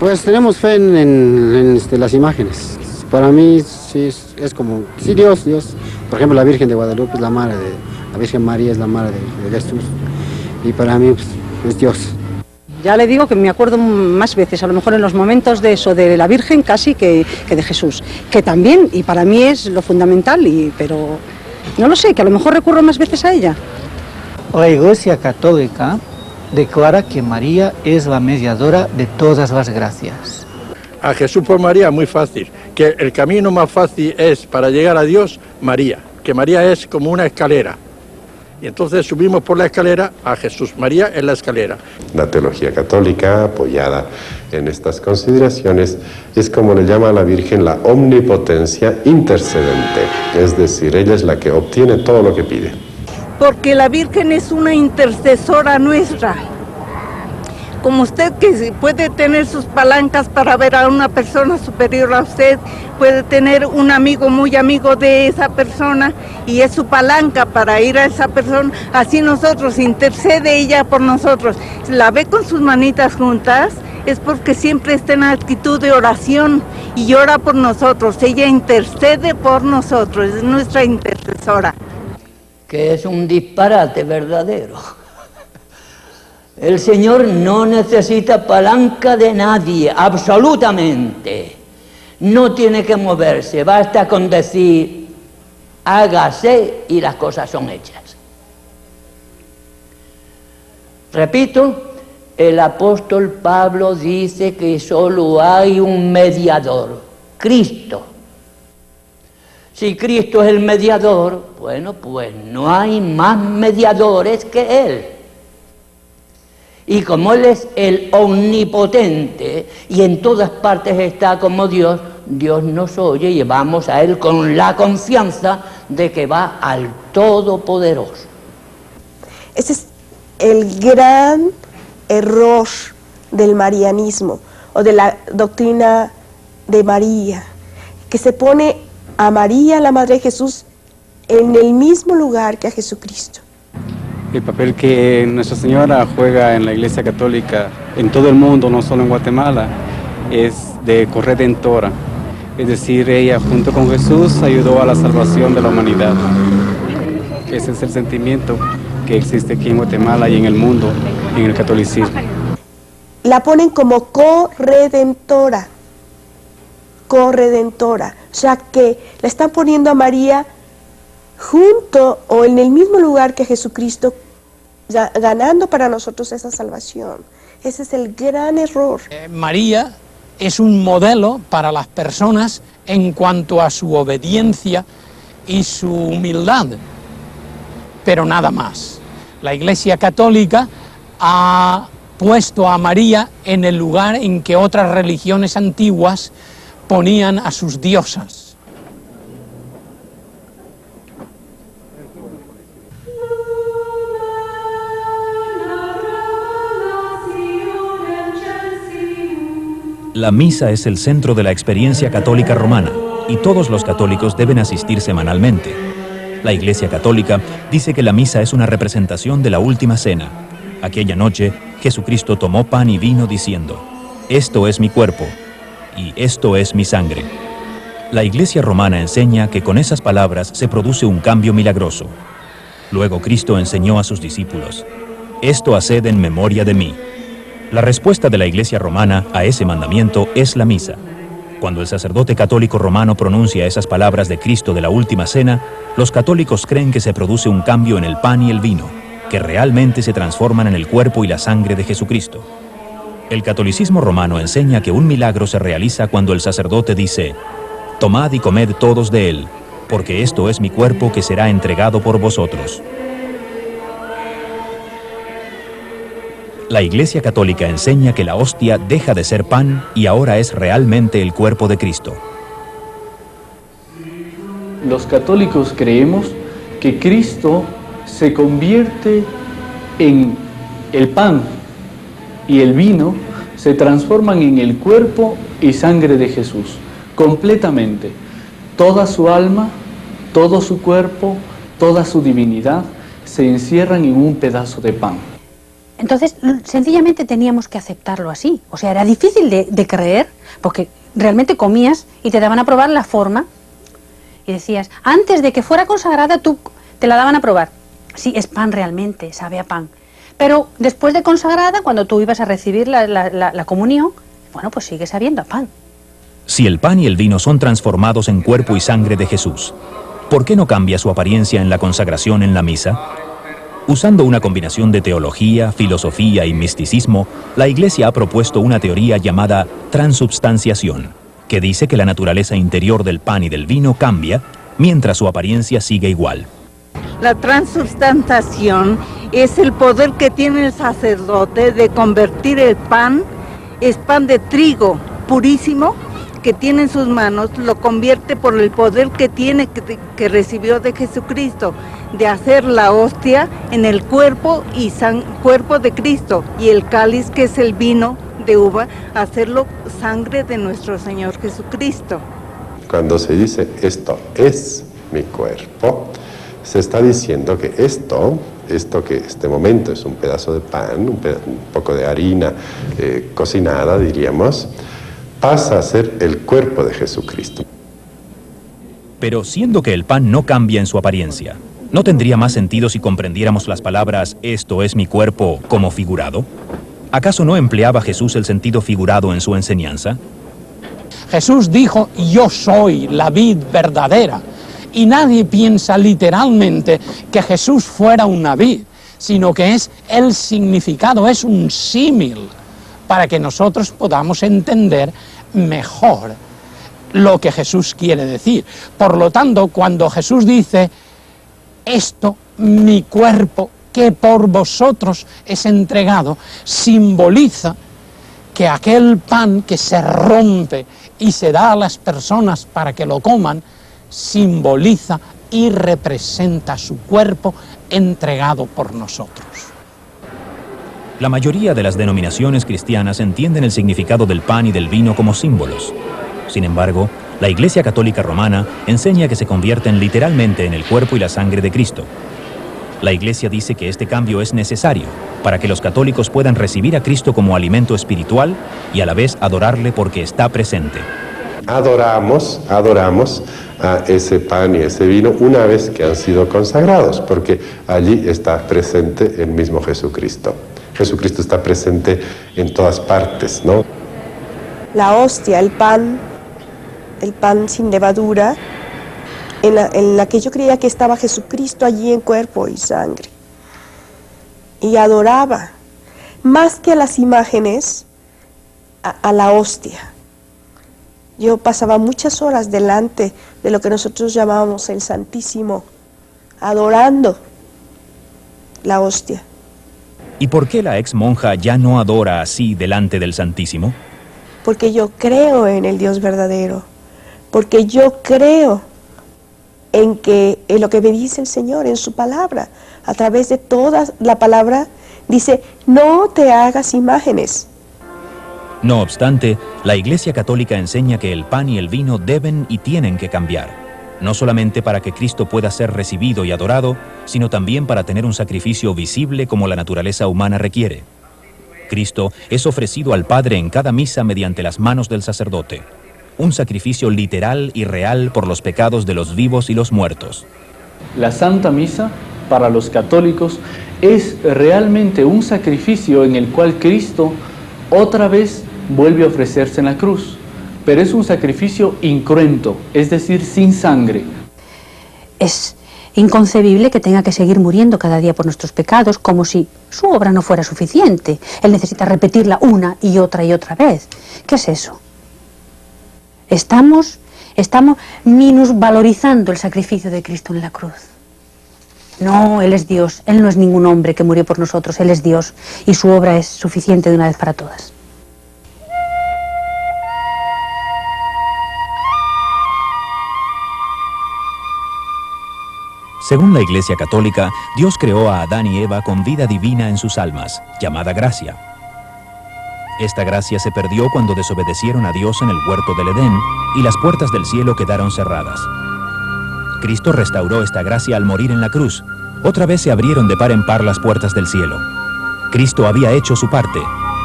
Pues tenemos fe en las imágenes. Para mí sí es como, sí, Dios. Por ejemplo, la Virgen de Guadalupe es la madre de, la Virgen María es la madre de Jesús. Y para mí pues, es Dios. Ya le digo que me acuerdo más veces, a lo mejor en los momentos de eso, de la Virgen casi que de Jesús. Que también, y para mí es lo fundamental, pero no lo sé, que a lo mejor recurro más veces a ella. La Iglesia Católica declara que María es la mediadora de todas las gracias. A Jesús por María muy fácil, que el camino más fácil es para llegar a Dios, María, que María es como una escalera. Y entonces subimos por la escalera a Jesús. María es la escalera. La teología católica, apoyada en estas consideraciones, es como le llama a la Virgen la omnipotencia intercedente, es decir, ella es la que obtiene todo lo que pide. Porque la Virgen es una intercesora nuestra. Como usted que puede tener sus palancas para ver a una persona superior a usted, puede tener un amigo muy amigo de esa persona y es su palanca para ir a esa persona, así nosotros, intercede ella por nosotros. La ve con sus manitas juntas, es porque siempre está en actitud de oración y ora por nosotros, ella intercede por nosotros, es nuestra intercesora. Que es un disparate verdadero. El Señor no necesita palanca de nadie, absolutamente. No tiene que moverse, basta con decir, hágase y las cosas son hechas. Repito, el apóstol Pablo dice que solo hay un mediador, Cristo. Si Cristo es el mediador, bueno, pues no hay más mediadores que Él. Y como Él es el omnipotente y en todas partes está como Dios, Dios nos oye y vamos a Él con la confianza de que va al Todopoderoso. Ese es el gran error del marianismo o de la doctrina de María, que se pone a María, la Madre de Jesús, en el mismo lugar que a Jesucristo. El papel que Nuestra Señora juega en la Iglesia Católica en todo el mundo, no solo en Guatemala, es de corredentora. Es decir, ella junto con Jesús ayudó a la salvación de la humanidad. Ese es el sentimiento que existe aquí en Guatemala y en el mundo, en el catolicismo. La ponen como corredentora, o sea que la están poniendo a María junto o en el mismo lugar que Jesucristo, ganando para nosotros esa salvación. Ese es el gran error. María es un modelo para las personas en cuanto a su obediencia y su humildad, pero nada más. La Iglesia Católica ha puesto a María en el lugar en que otras religiones antiguas ponían a sus diosas. La misa es el centro de la experiencia católica romana y todos los católicos deben asistir semanalmente. La Iglesia Católica dice que la misa es una representación de la última cena. Aquella noche, Jesucristo tomó pan y vino diciendo, «Esto es mi cuerpo y esto es mi sangre». La Iglesia romana enseña que con esas palabras se produce un cambio milagroso. Luego Cristo enseñó a sus discípulos, «Esto haced en memoria de mí». La respuesta de la Iglesia romana a ese mandamiento es la misa. Cuando el sacerdote católico romano pronuncia esas palabras de Cristo de la última cena, los católicos creen que se produce un cambio en el pan y el vino, que realmente se transforman en el cuerpo y la sangre de Jesucristo. El catolicismo romano enseña que un milagro se realiza cuando el sacerdote dice, «Tomad y comed todos de él, porque esto es mi cuerpo que será entregado por vosotros». La Iglesia Católica enseña que la hostia deja de ser pan y ahora es realmente el cuerpo de Cristo. Los católicos creemos que Cristo se convierte en el pan y el vino se transforman en el cuerpo y sangre de Jesús, completamente. Toda su alma, todo su cuerpo, toda su divinidad se encierran en un pedazo de pan. Entonces, sencillamente teníamos que aceptarlo así. O sea, era difícil de creer, porque realmente comías y te daban a probar la forma. Y decías, antes de que fuera consagrada, tú te la daban a probar. Sí, es pan realmente, sabe a pan. Pero después de consagrada, cuando tú ibas a recibir la comunión, bueno, pues sigue sabiendo a pan. Si el pan y el vino son transformados en cuerpo y sangre de Jesús, ¿por qué no cambia su apariencia en la consagración en la misa? Usando una combinación de teología, filosofía y misticismo, la Iglesia ha propuesto una teoría llamada transubstanciación, que dice que la naturaleza interior del pan y del vino cambia, mientras su apariencia sigue igual. La transubstanciación es el poder que tiene el sacerdote de convertir el pan, es pan de trigo purísimo, que tiene en sus manos, lo convierte por el poder que tiene, que recibió de Jesucristo, de hacer la hostia en el cuerpo y cuerpo de Cristo, y el cáliz, que es el vino de uva, hacerlo sangre de nuestro Señor Jesucristo. Cuando se dice esto es mi cuerpo, se está diciendo que esto que este momento es un pedazo de pan, un poco de harina cocinada, diríamos, pasa a ser el cuerpo de Jesucristo. Pero siendo que el pan no cambia en su apariencia, ¿no tendría más sentido si comprendiéramos las palabras «esto es mi cuerpo» como figurado? ¿Acaso no empleaba Jesús el sentido figurado en su enseñanza? Jesús dijo, yo soy la vid verdadera. Y nadie piensa literalmente que Jesús fuera una vid, sino que es el significado, es un símil, para que nosotros podamos entender mejor lo que Jesús quiere decir. Por lo tanto, cuando Jesús dice, esto, mi cuerpo, que por vosotros es entregado, simboliza que aquel pan que se rompe y se da a las personas para que lo coman, simboliza y representa su cuerpo entregado por nosotros. La mayoría de las denominaciones cristianas entienden el significado del pan y del vino como símbolos. Sin embargo, la Iglesia Católica Romana enseña que se convierten literalmente en el cuerpo y la sangre de Cristo. La Iglesia dice que este cambio es necesario para que los católicos puedan recibir a Cristo como alimento espiritual y a la vez adorarle porque está presente. Adoramos a ese pan y ese vino una vez que han sido consagrados, porque allí está presente el mismo Jesucristo. Jesucristo está presente en todas partes, ¿no? La hostia, el pan sin levadura, en la que yo creía que estaba Jesucristo allí en cuerpo y sangre. Y adoraba, más que a las imágenes, a la hostia. Yo pasaba muchas horas delante de lo que nosotros llamábamos el Santísimo, adorando la hostia. ¿Y por qué la ex monja ya no adora así delante del Santísimo? Porque yo creo en el Dios verdadero, porque yo creo en lo que me dice el Señor en su palabra. A través de toda la palabra dice, no te hagas imágenes. No obstante, la Iglesia Católica enseña que el pan y el vino deben y tienen que cambiar, no solamente para que Cristo pueda ser recibido y adorado, sino también para tener un sacrificio visible como la naturaleza humana requiere. Cristo es ofrecido al Padre en cada misa mediante las manos del sacerdote, un sacrificio literal y real por los pecados de los vivos y los muertos. La Santa Misa, para los católicos, es realmente un sacrificio en el cual Cristo otra vez vuelve a ofrecerse en la cruz, pero es un sacrificio incruento, es decir, sin sangre. Es inconcebible que tenga que seguir muriendo cada día por nuestros pecados, como si su obra no fuera suficiente. Él necesita repetirla una y otra vez. ¿Qué es eso? Estamos minusvalorizando el sacrificio de Cristo en la cruz. No, Él es Dios, Él no es ningún hombre que murió por nosotros, Él es Dios y su obra es suficiente de una vez para todas. Según la Iglesia Católica, Dios creó a Adán y Eva con vida divina en sus almas, llamada gracia. Esta gracia se perdió cuando desobedecieron a Dios en el huerto del Edén y las puertas del cielo quedaron cerradas. Cristo restauró esta gracia al morir en la cruz. Otra vez se abrieron de par en par las puertas del cielo. Cristo había hecho su parte,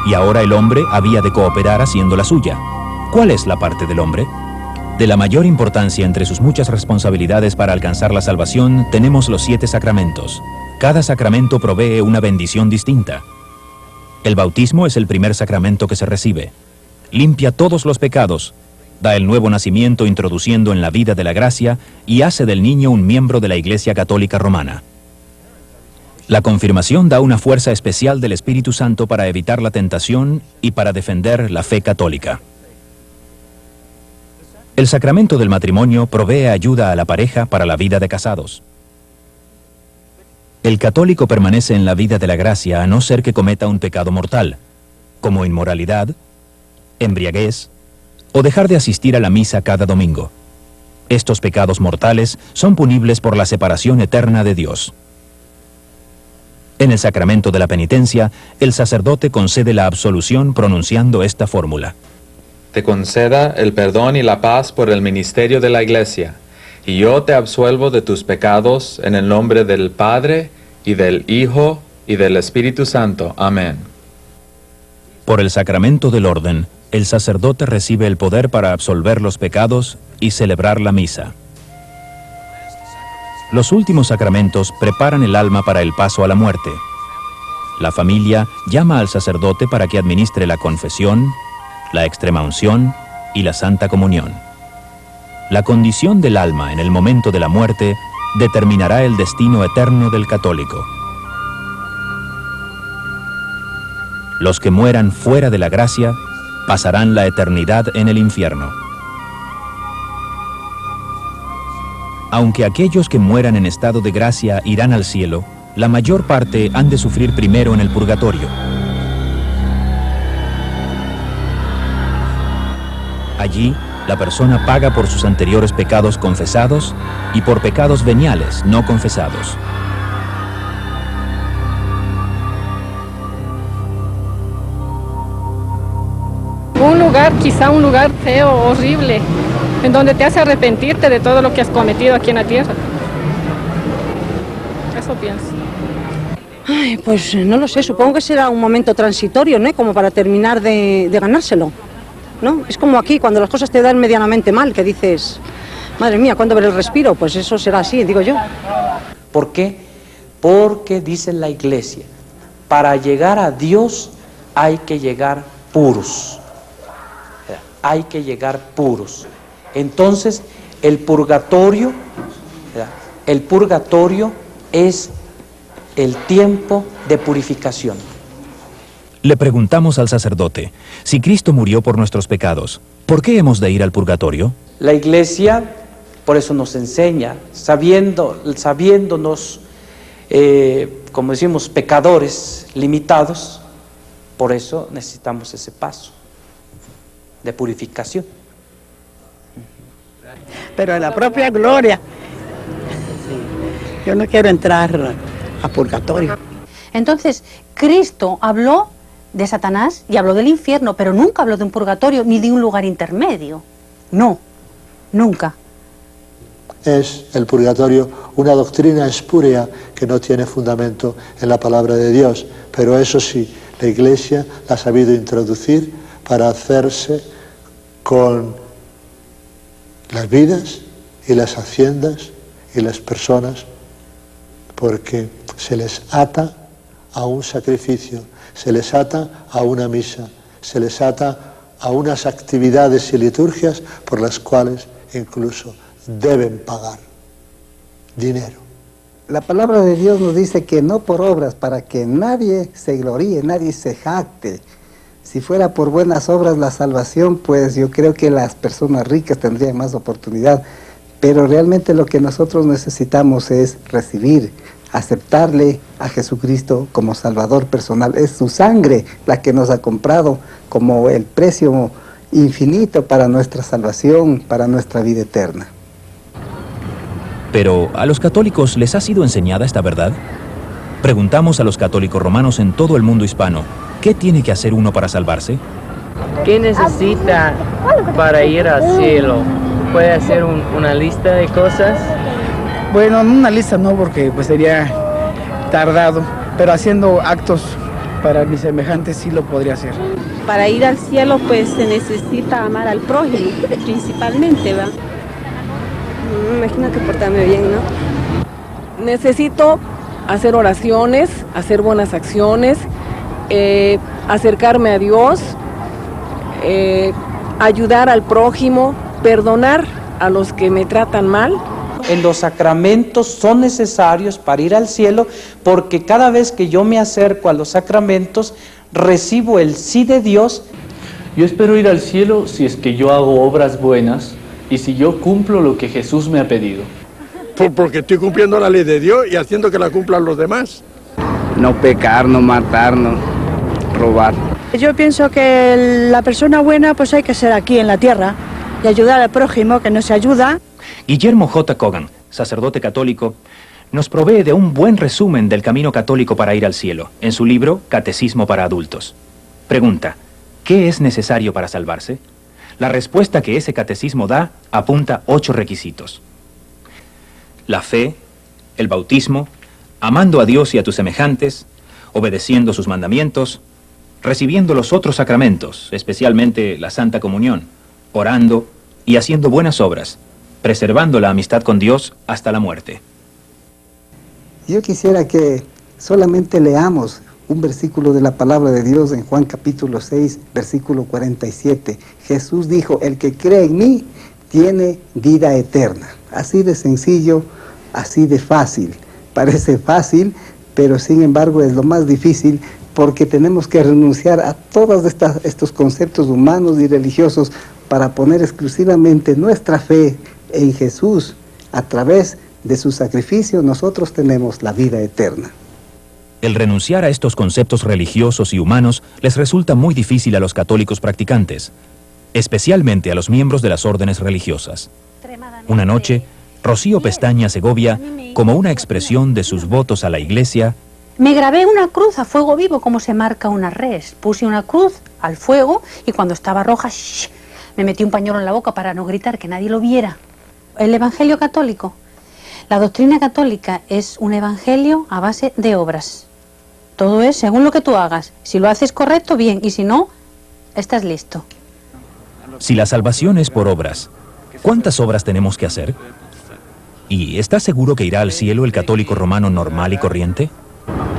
y ahora el hombre había de cooperar haciendo la suya. ¿Cuál es la parte del hombre? De la mayor importancia entre sus muchas responsabilidades para alcanzar la salvación, tenemos los 7 sacramentos. Cada sacramento provee una bendición distinta. El bautismo es el primer sacramento que se recibe. Limpia todos los pecados, da el nuevo nacimiento introduciendo en la vida de la gracia y hace del niño un miembro de la Iglesia Católica Romana. La confirmación da una fuerza especial del Espíritu Santo para evitar la tentación y para defender la fe católica. El sacramento del matrimonio provee ayuda a la pareja para la vida de casados. El católico permanece en la vida de la gracia a no ser que cometa un pecado mortal, como inmoralidad, embriaguez o dejar de asistir a la misa cada domingo. Estos pecados mortales son punibles por la separación eterna de Dios. En el sacramento de la penitencia, el sacerdote concede la absolución pronunciando esta fórmula. Te conceda el perdón y la paz por el ministerio de la Iglesia, y yo te absuelvo de tus pecados en el nombre del Padre, y del Hijo, y del Espíritu Santo. Amén. Por el sacramento del orden, el sacerdote recibe el poder para absolver los pecados y celebrar la misa. Los últimos sacramentos preparan el alma para el paso a la muerte. La familia llama al sacerdote para que administre la confesión, la extremaunción y la Santa Comunión. La condición del alma en el momento de la muerte determinará el destino eterno del católico. Los que mueran fuera de la gracia pasarán la eternidad en el infierno. Aunque aquellos que mueran en estado de gracia irán al cielo, la mayor parte han de sufrir primero en el purgatorio. Allí, la persona paga por sus anteriores pecados confesados y por pecados veniales no confesados. Un lugar, quizá un lugar feo, horrible, en donde te hace arrepentirte de todo lo que has cometido aquí en la tierra. Eso pienso. Ay, pues no lo sé, supongo que será un momento transitorio, ¿no? Como para terminar de ganárselo, ¿no? Es como aquí, cuando las cosas te dan medianamente mal, que dices, madre mía, ¿cuándo veré el respiro? Pues eso será así, digo yo. ¿Por qué? Porque dice la Iglesia, para llegar a Dios hay que llegar puros. Hay que llegar puros. Entonces, el purgatorio es el tiempo de purificación. Le preguntamos al sacerdote, si Cristo murió por nuestros pecados, ¿por qué hemos de ir al purgatorio? La Iglesia, por eso nos enseña, sabiéndonos, como decimos, pecadores limitados, por eso necesitamos ese paso de purificación. Pero en la propia gloria, yo no quiero entrar a purgatorio. Entonces, Cristo habló de Satanás y habló del infierno, pero nunca habló de un purgatorio ni de un lugar intermedio. No, nunca. Es el purgatorio una doctrina espúrea que no tiene fundamento en la palabra de Dios, pero eso sí, la Iglesia la ha sabido introducir para hacerse con las vidas y las haciendas y las personas, porque se les ata a un sacrificio, se les ata a una misa, se les ata a unas actividades y liturgias por las cuales incluso deben pagar dinero. La palabra de Dios nos dice que no por obras, para que nadie se gloríe, nadie se jacte. Si fuera por buenas obras la salvación, pues yo creo que las personas ricas tendrían más oportunidad. Pero realmente lo que nosotros necesitamos es recibir, aceptarle a Jesucristo como Salvador personal. Es su sangre la que nos ha comprado como el precio infinito para nuestra salvación, para nuestra vida eterna. Pero, ¿a los católicos les ha sido enseñada esta verdad? Preguntamos a los católicos romanos en todo el mundo hispano, ¿qué tiene que hacer uno para salvarse? ¿Qué necesita para ir al cielo? ¿Puede hacer una lista de cosas? Bueno, una lista no, porque pues sería tardado, pero haciendo actos para mis semejantes sí lo podría hacer. Para ir al cielo pues se necesita amar al prójimo, principalmente, ¿va? Me imagino que portarme bien, ¿no? Necesito hacer oraciones, hacer buenas acciones, acercarme a Dios, ayudar al prójimo, perdonar a los que me tratan mal. En los sacramentos son necesarios para ir al cielo, porque cada vez que yo me acerco a los sacramentos, recibo el sí de Dios. Yo espero ir al cielo si es que yo hago obras buenas y si yo cumplo lo que Jesús me ha pedido. Porque estoy cumpliendo la ley de Dios y haciendo que la cumplan los demás. No pecar, no matar, no robar. Yo pienso que la persona buena pues hay que ser aquí en la tierra y ayudar al prójimo que nos ayuda. Guillermo J. Cogan, sacerdote católico, nos provee de un buen resumen del camino católico para ir al cielo, en su libro Catecismo para Adultos. Pregunta, ¿qué es necesario para salvarse? La respuesta que ese catecismo da apunta 8 requisitos. La fe, el bautismo, amando a Dios y a tus semejantes, obedeciendo sus mandamientos, recibiendo los otros sacramentos, especialmente la Santa Comunión, orando y haciendo buenas obras, preservando la amistad con Dios hasta la muerte. Yo quisiera que solamente leamos un versículo de la palabra de Dios en Juan capítulo 6, versículo 47. Jesús dijo, el que cree en mí tiene vida eterna. Así de sencillo, así de fácil. Parece fácil, pero sin embargo es lo más difícil, porque tenemos que renunciar a todos estos conceptos humanos y religiosos para poner exclusivamente nuestra fe en Jesús. A través de su sacrificio nosotros tenemos la vida eterna. El renunciar a estos conceptos religiosos y humanos les resulta muy difícil a los católicos practicantes, especialmente a los miembros de las órdenes religiosas. Una noche, Rocío Pestaña Segovia, como una expresión de sus votos a la Iglesia, me grabé una cruz a fuego vivo como se marca una res. Puse una cruz al fuego y cuando estaba roja, me metí un pañuelo en la boca para no gritar, que nadie lo viera. El Evangelio católico, la doctrina católica es un evangelio a base de obras. Todo es según lo que tú hagas. Si lo haces correcto, bien, y si no, estás listo. Si la salvación es por obras, ¿cuántas obras tenemos que hacer? ¿Y está seguro que irá al cielo el católico romano normal y corriente?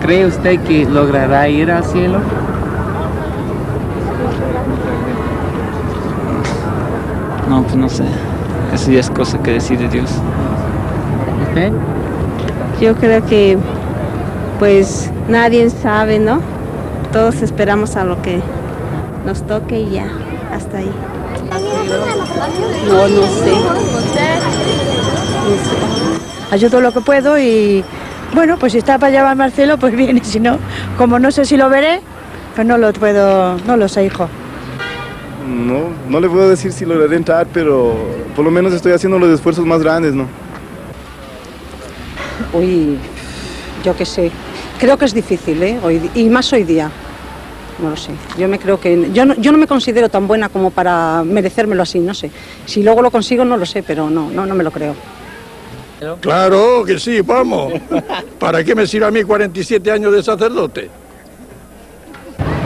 ¿Cree usted que logrará ir al cielo? No, pues no sé. Eso ya es cosa que decide Dios. ¿Usted? Yo creo que pues nadie sabe, ¿no? Todos esperamos a lo que nos toque y ya, hasta ahí. No sé. Ayudo lo que puedo y bueno, pues si está para llevarme al cielo, pues bien, y si no, como no sé si lo veré, pues no lo sé, hijo. No le puedo decir si lograré entrar, pero por lo menos estoy haciendo los esfuerzos más grandes, ¿no? Uy, yo qué sé, creo que es difícil, ¿eh? Y más hoy día. No lo sé, yo no me considero tan buena como para merecérmelo así, no sé. Si luego lo consigo no lo sé, pero no me lo creo. Claro que sí, vamos. ¿Para qué me sirve a mí 47 años de sacerdote?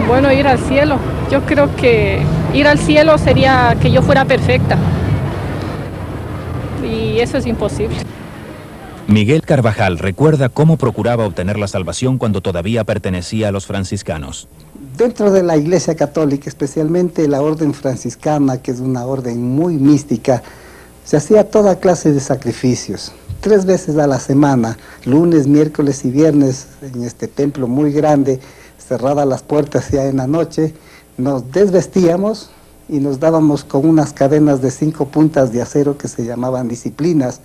Bueno, ir al cielo. Yo creo que ir al cielo sería que yo fuera perfecta. Y eso es imposible. Miguel Carvajal recuerda cómo procuraba obtener la salvación cuando todavía pertenecía a los franciscanos. Dentro de la Iglesia Católica, especialmente la orden franciscana, que es una orden muy mística, se hacía toda clase de sacrificios. 3 veces a la semana, lunes, miércoles y viernes, en este templo muy grande, cerradas las puertas ya en la noche, nos desvestíamos y nos dábamos con unas cadenas de 5 puntas de acero que se llamaban disciplinas,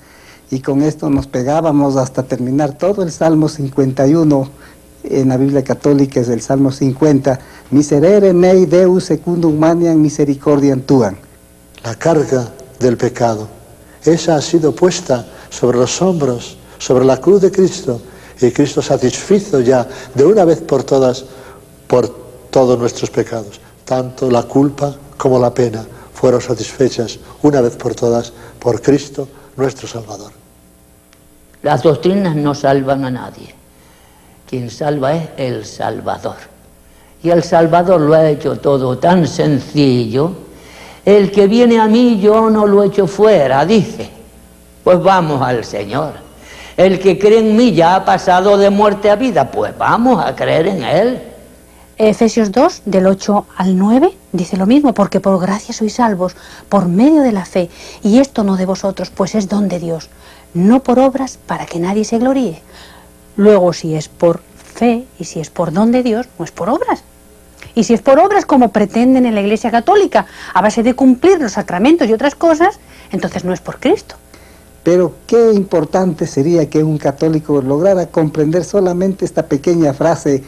y con esto nos pegábamos hasta terminar todo el Salmo 51, en la Biblia Católica es el Salmo 50, Miserere mei Deus secundum maniam misericordiam tuam. La carga del pecado, esa ha sido puesta sobre los hombros, sobre la cruz de Cristo, y Cristo satisfizo ya de una vez por todas por todos nuestros pecados. Tanto la culpa como la pena fueron satisfechas una vez por todas por Cristo nuestro Salvador. Las doctrinas no salvan a nadie. Quien salva es el Salvador. y el Salvador lo ha hecho todo tan sencillo. El que viene a mí yo no lo echo fuera, dice. Pues vamos al Señor. El que cree en mí ya ha pasado de muerte a vida, pues vamos a creer en Él. Efesios 2, del 8 al 9, dice lo mismo, porque por gracia sois salvos, por medio de la fe, y esto no de vosotros, pues es don de Dios, no por obras para que nadie se gloríe. Luego, si es por fe y si es por don de Dios, no es por obras. Y si es por obras como pretenden en la Iglesia Católica, a base de cumplir los sacramentos y otras cosas, entonces no es por Cristo. Pero qué importante sería que un católico lograra comprender solamente esta pequeña frase: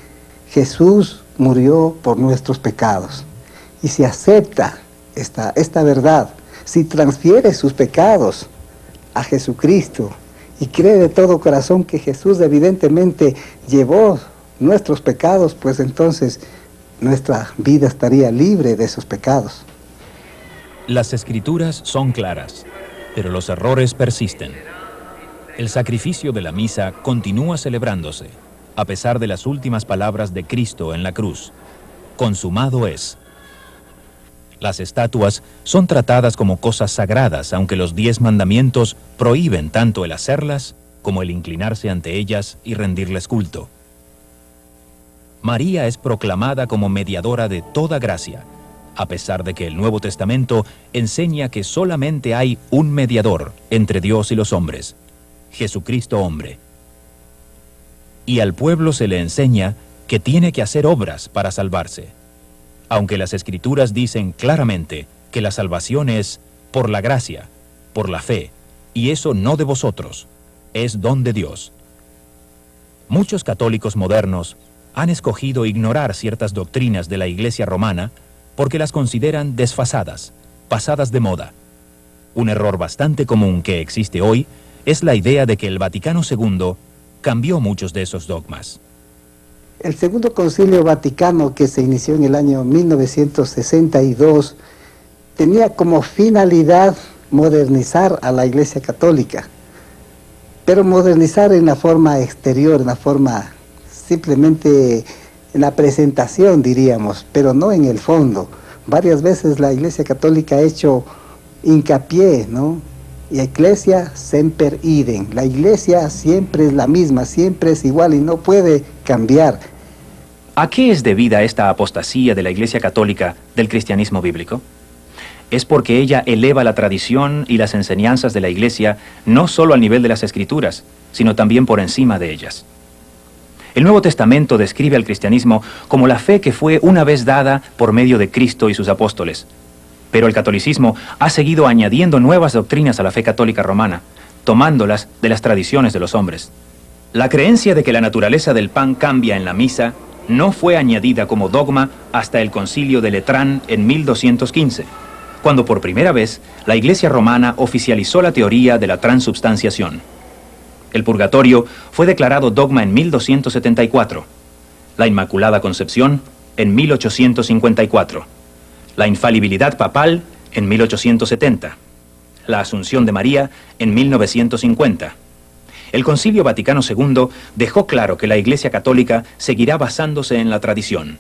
Jesús murió por nuestros pecados. Y si acepta esta verdad, si transfiere sus pecados a Jesucristo y cree de todo corazón que Jesús evidentemente llevó nuestros pecados, pues entonces nuestra vida estaría libre de esos pecados. Las Escrituras son claras, pero los errores persisten. El sacrificio de la misa continúa celebrándose, a pesar de las últimas palabras de Cristo en la cruz: consumado es. Las estatuas son tratadas como cosas sagradas, aunque los 10 mandamientos prohíben tanto el hacerlas como el inclinarse ante ellas y rendirles culto. María es proclamada como mediadora de toda gracia, a pesar de que el Nuevo Testamento enseña que solamente hay un mediador entre Dios y los hombres, Jesucristo hombre. Y al pueblo se le enseña que tiene que hacer obras para salvarse, aunque las Escrituras dicen claramente que la salvación es por la gracia, por la fe, y eso no de vosotros, es don de Dios. Muchos católicos modernos han escogido ignorar ciertas doctrinas de la Iglesia romana porque las consideran desfasadas, pasadas de moda. Un error bastante común que existe hoy es la idea de que el Vaticano II cambió muchos de esos dogmas. El Segundo Concilio Vaticano, que se inició en el año 1962, tenía como finalidad modernizar a la Iglesia Católica, pero modernizar en la forma exterior, en la forma simplemente en la presentación, diríamos, pero no en el fondo. Varias veces la Iglesia Católica ha hecho hincapié, ¿no? Y Ecclesia semper idem. La Iglesia siempre es la misma, siempre es igual y no puede cambiar. ¿A qué es debida esta apostasía de la Iglesia Católica del cristianismo bíblico? Es porque ella eleva la tradición y las enseñanzas de la Iglesia no solo al nivel de las Escrituras, sino también por encima de ellas. El Nuevo Testamento describe al cristianismo como la fe que fue una vez dada por medio de Cristo y sus apóstoles. Pero el catolicismo ha seguido añadiendo nuevas doctrinas a la fe católica romana, tomándolas de las tradiciones de los hombres. La creencia de que la naturaleza del pan cambia en la misa no fue añadida como dogma hasta el Concilio de Letrán en 1215, cuando por primera vez la Iglesia romana oficializó la teoría de la transubstanciación. El purgatorio fue declarado dogma en 1274, la Inmaculada Concepción en 1854, la infalibilidad papal en 1870, la Asunción de María en 1950. El Concilio Vaticano II dejó claro que la Iglesia Católica seguirá basándose en la tradición.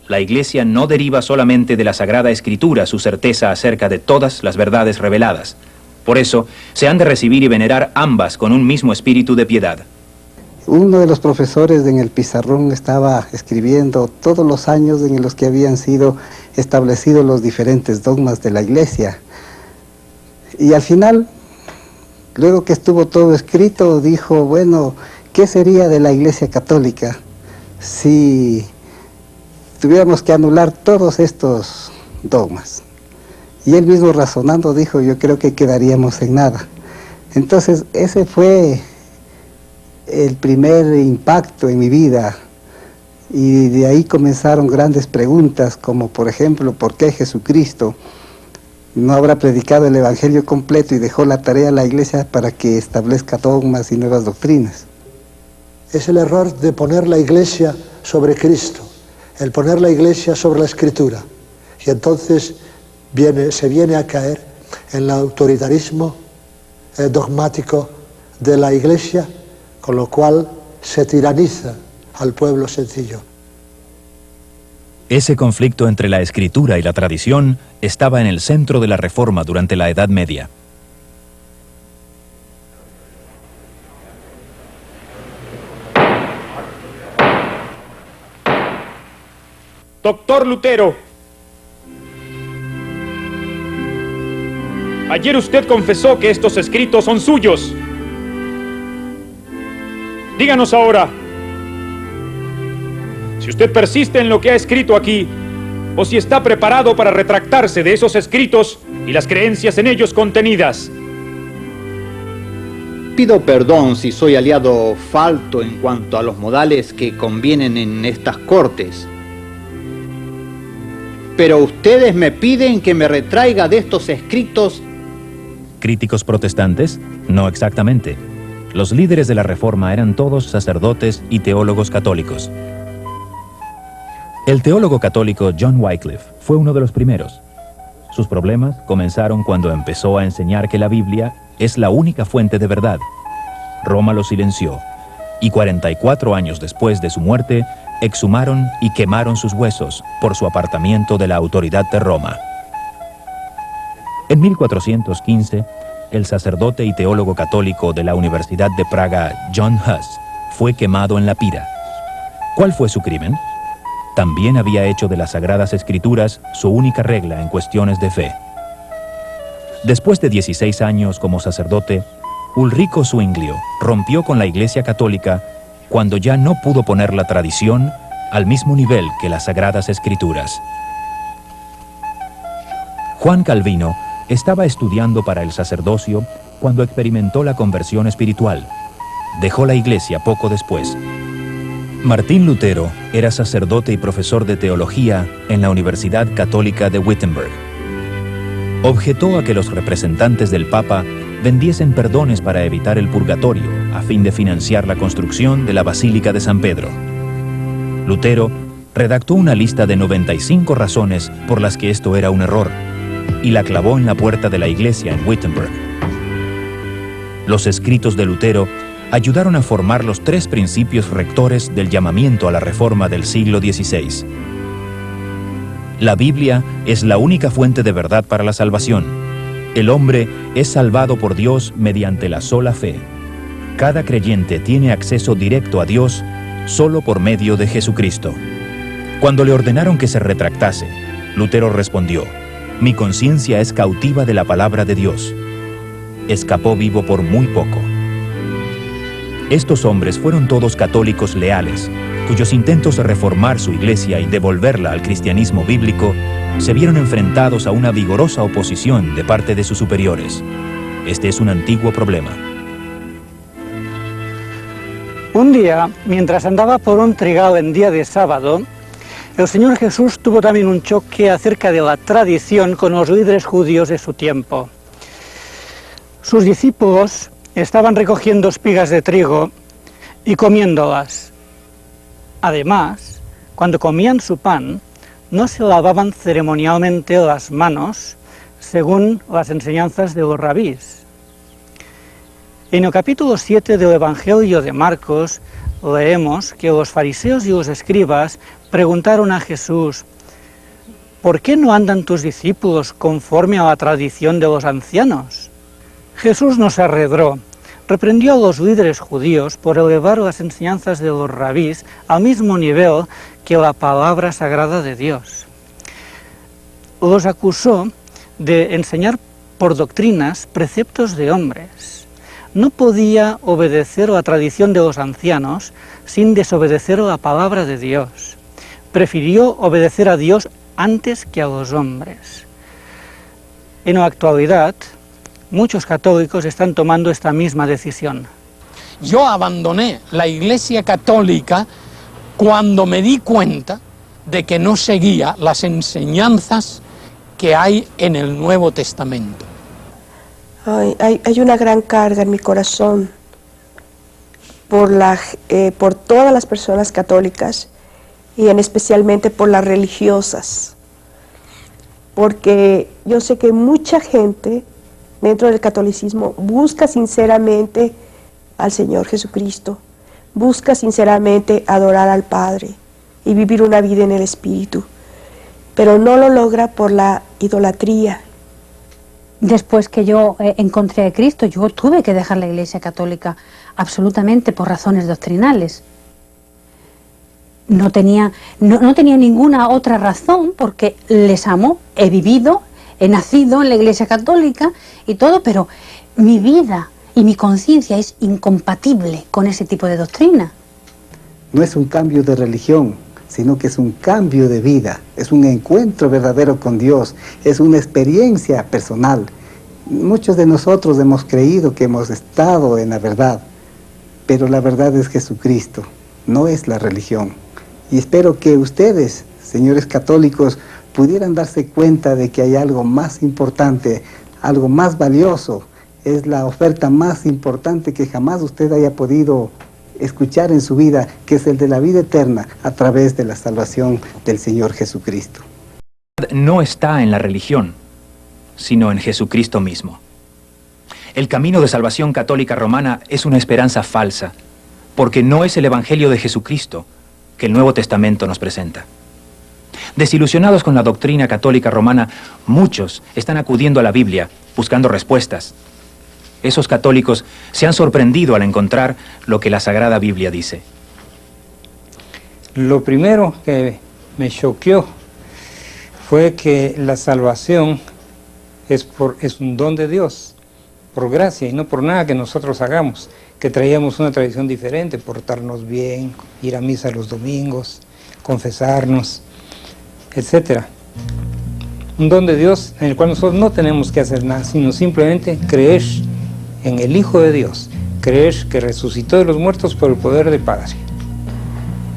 La Iglesia no deriva solamente de la Sagrada Escritura su certeza acerca de todas las verdades reveladas. Por eso, se han de recibir y venerar ambas con un mismo espíritu de piedad. Uno de los profesores en el pizarrón estaba escribiendo todos los años en los que habían sido establecidos los diferentes dogmas de la Iglesia. Y al final, luego que estuvo todo escrito, dijo, bueno, ¿qué sería de la Iglesia Católica si tuviéramos que anular todos estos dogmas? Y él mismo razonando dijo, yo creo que quedaríamos en nada. Entonces ese fue el primer impacto en mi vida, y de ahí comenzaron grandes preguntas, como por ejemplo, ¿por qué Jesucristo no habrá predicado el Evangelio completo y dejó la tarea a la Iglesia para que establezca dogmas y nuevas doctrinas? Es el error de poner la Iglesia sobre Cristo, el poner la Iglesia sobre la Escritura, y entonces se viene a caer en el autoritarismo dogmático de la Iglesia, con lo cual se tiraniza al pueblo sencillo. Ese conflicto entre la escritura y la tradición estaba en el centro de la Reforma durante la Edad Media. Doctor Lutero, ayer usted confesó que estos escritos son suyos. Díganos ahora, si usted persiste en lo que ha escrito aquí, o si está preparado para retractarse de esos escritos y las creencias en ellos contenidas. Pido perdón si soy aliado falto en cuanto a los modales que convienen en estas cortes. Pero ustedes me piden que me retraiga de estos escritos. ¿Críticos protestantes? No exactamente. Los líderes de la Reforma eran todos sacerdotes y teólogos católicos. El teólogo católico John Wycliffe fue uno de los primeros. Sus problemas comenzaron cuando empezó a enseñar que la Biblia es la única fuente de verdad. Roma lo silenció, y 44 años después de su muerte, exhumaron y quemaron sus huesos por su apartamiento de la autoridad de Roma. En 1415, el sacerdote y teólogo católico de la Universidad de Praga, John Huss, fue quemado en la pira. ¿Cuál fue su crimen? También había hecho de las Sagradas Escrituras su única regla en cuestiones de fe. Después de 16 años como sacerdote, Ulrico Zwinglio rompió con la Iglesia Católica cuando ya no pudo poner la tradición al mismo nivel que las Sagradas Escrituras. Juan Calvino estaba estudiando para el sacerdocio cuando experimentó la conversión espiritual. Dejó la Iglesia poco después. Martín Lutero era sacerdote y profesor de teología en la Universidad Católica de Wittenberg. Objetó a que los representantes del Papa vendiesen perdones para evitar el purgatorio, a fin de financiar la construcción de la Basílica de San Pedro. Lutero redactó una lista de 95 razones por las que esto era un error, y la clavó en la puerta de la iglesia en Wittenberg. Los escritos de Lutero ayudaron a formar los 3 principios rectores del llamamiento a la Reforma del siglo XVI. La Biblia es la única fuente de verdad para la salvación. El hombre es salvado por Dios mediante la sola fe. Cada creyente tiene acceso directo a Dios solo por medio de Jesucristo. Cuando le ordenaron que se retractase, Lutero respondió: «Mi conciencia es cautiva de la palabra de Dios». Escapó vivo por muy poco. Estos hombres fueron todos católicos leales, cuyos intentos de reformar su iglesia y devolverla al cristianismo bíblico se vieron enfrentados a una vigorosa oposición de parte de sus superiores. Este es un antiguo problema. Un día, mientras andaba por un trigal en día de sábado, el Señor Jesús tuvo también un choque acerca de la tradición con los líderes judíos de su tiempo. Sus discípulos estaban recogiendo espigas de trigo y comiéndolas. Además, cuando comían su pan, no se lavaban ceremonialmente las manos, según las enseñanzas de los rabís. En el capítulo 7 del Evangelio de Marcos, leemos que los fariseos y los escribas preguntaron a Jesús: ¿por qué no andan tus discípulos conforme a la tradición de los ancianos? Jesús nos arredró, reprendió a los líderes judíos por elevar las enseñanzas de los rabís al mismo nivel que la palabra sagrada de Dios. Los acusó de enseñar por doctrinas preceptos de hombres. No podía obedecer la tradición de los ancianos sin desobedecer la palabra de Dios. Prefirió obedecer a Dios antes que a los hombres. En la actualidad, muchos católicos están tomando esta misma decisión. Yo abandoné la Iglesia Católica cuando me di cuenta de que no seguía las enseñanzas que hay en el Nuevo Testamento. Hay una gran carga en mi corazón por todas las personas católicas y especialmente por las religiosas, porque yo sé que mucha gente dentro del catolicismo busca sinceramente al Señor Jesucristo, busca sinceramente adorar al Padre y vivir una vida en el Espíritu. pero no lo logra por la idolatría. Después que yo encontré a Cristo, yo tuve que dejar la Iglesia Católica absolutamente por razones doctrinales. No tenía ninguna otra razón, porque les amo, he vivido, he nacido en la Iglesia Católica y todo, pero mi vida y mi conciencia es incompatible con ese tipo de doctrina. No es un cambio de religión, sino que es un cambio de vida, es un encuentro verdadero con Dios, es una experiencia personal. Muchos de nosotros hemos creído que hemos estado en la verdad, pero la verdad es Jesucristo, no es la religión. Y espero que ustedes, señores católicos, pudieran darse cuenta de que hay algo más importante, algo más valioso. Es la oferta más importante que jamás usted haya podido escuchar en su vida, que es el de la vida eterna a través de la salvación del Señor Jesucristo. No está en la religión, sino en Jesucristo mismo. El camino de salvación católica romana es una esperanza falsa, porque no es el Evangelio de Jesucristo que el Nuevo Testamento nos presenta. Desilusionados con la doctrina católica romana, muchos están acudiendo a la Biblia buscando respuestas. Esos católicos se han sorprendido al encontrar lo que la Sagrada Biblia dice. Lo primero que me choqueó fue que la salvación es un don de Dios, por gracia y no por nada que nosotros hagamos, que traíamos una tradición diferente, portarnos bien, ir a misa los domingos, confesarnos, etc. Un don de Dios en el cual nosotros no tenemos que hacer nada, sino simplemente creer en el Hijo de Dios, creer que resucitó de los muertos por el poder del Padre.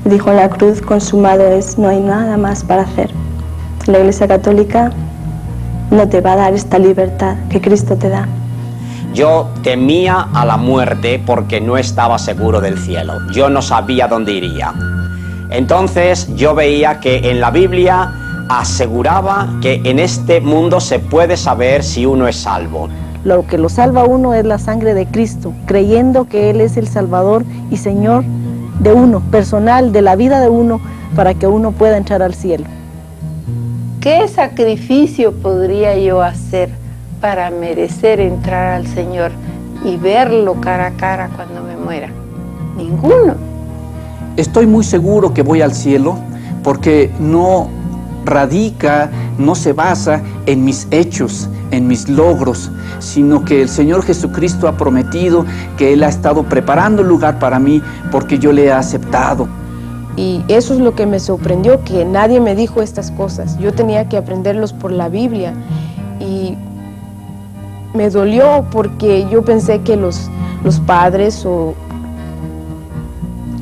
Dijo en la cruz, consumado es, no hay nada más para hacer. La Iglesia Católica no te va a dar esta libertad que Cristo te da. Yo temía a la muerte porque no estaba seguro del cielo. Yo no sabía dónde iría. Entonces yo veía que en la Biblia aseguraba que en este mundo se puede saber si uno es salvo. Lo que lo salva a uno es la sangre de Cristo, creyendo que Él es el Salvador y Señor de uno, personal, de la vida de uno, para que uno pueda entrar al cielo. ¿Qué sacrificio podría yo hacer para merecer entrar al Señor y verlo cara a cara cuando me muera? Ninguno. Estoy muy seguro que voy al cielo porque no radica, no se basa en mis hechos, en mis logros, sino que el Señor Jesucristo ha prometido que Él ha estado preparando un lugar para mí porque yo le he aceptado. Y eso es lo que me sorprendió, que nadie me dijo estas cosas. Yo tenía que aprenderlos por la Biblia y me dolió porque yo pensé que los padres o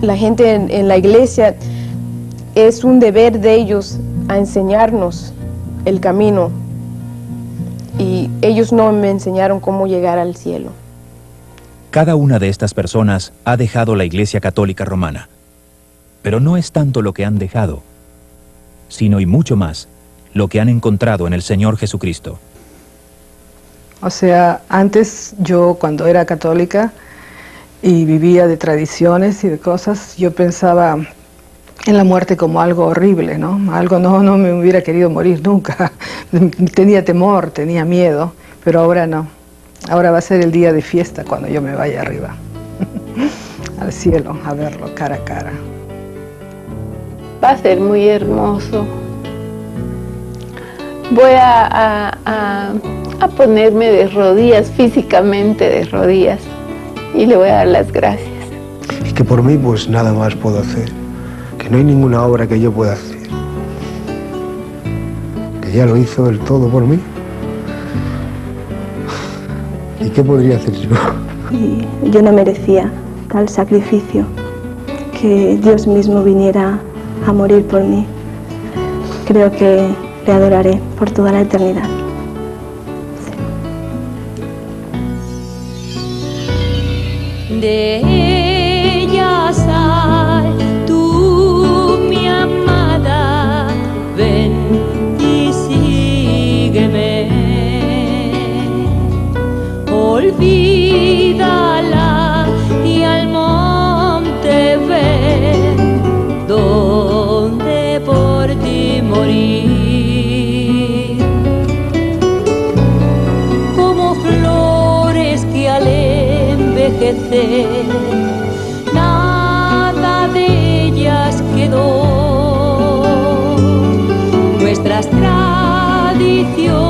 la gente en la iglesia es un deber de ellos a enseñarnos el camino, y ellos no me enseñaron cómo llegar al cielo. Cada una de estas personas ha dejado la Iglesia Católica Romana, pero no es tanto lo que han dejado, sino y mucho más lo que han encontrado en el Señor Jesucristo. O sea, antes yo, cuando era católica y vivía de tradiciones y de cosas, yo pensaba en la muerte como algo horrible, ¿no? Algo no me hubiera querido morir nunca. Tenía temor, tenía miedo, pero ahora no. Ahora va a ser el día de fiesta cuando yo me vaya arriba, al cielo, a verlo cara a cara. Va a ser muy hermoso. Voy a ponerme de rodillas, físicamente de rodillas, y le voy a dar las gracias. Y que por mí pues nada más puedo hacer, que no hay ninguna obra que yo pueda hacer, que ya lo hizo del todo por mí. ¿Y qué podría hacer yo? Y yo no merecía tal sacrificio, que Dios mismo viniera a morir por mí. Creo que le adoraré por toda la eternidad. De ella sal, tú mi amada, ven y sígueme. Olvídala y al monte ven, donde por ti morí. enloquecer. Nada de ellas quedó. Nuestras tradiciones